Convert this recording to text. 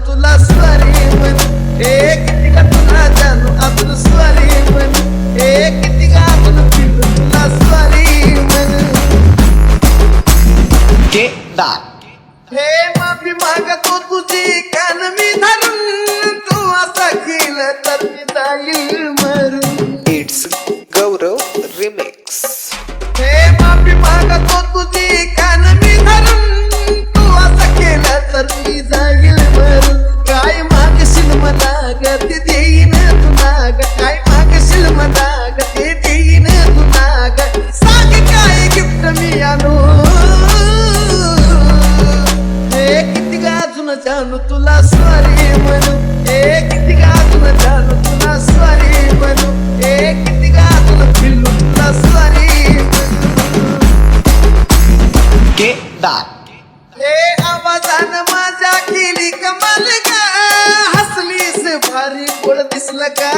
तुला स्वारी म्हण किती का तुला जानू आपण स्वारी म्हण किती का आपण पिल्लू तुला स्वारी म्हण हे माफी मागतो तुझी कान मी धरून तू असा केलं तर मी जाईल मरून इट्स गौरव रिमिक्स हे माफी मागतो तुझी कान मी धरून तू असं केलं तर मी जाईल मरून काय मागशील मला ग ते देईन तुला ग काय मागशील मला ग ते देईन तुला ग सांग काय गिफ्ट मी आणू किती का अजून जानू तुला स्वारी म्हणू किती का अजून जानू तुला स्वारी म्हणू किती का अजून पिल्लू तुला स्वारी म्हणू हे आवाजानं माझ्या केली कमाल ग हसलीस भारी गोड दिसलं का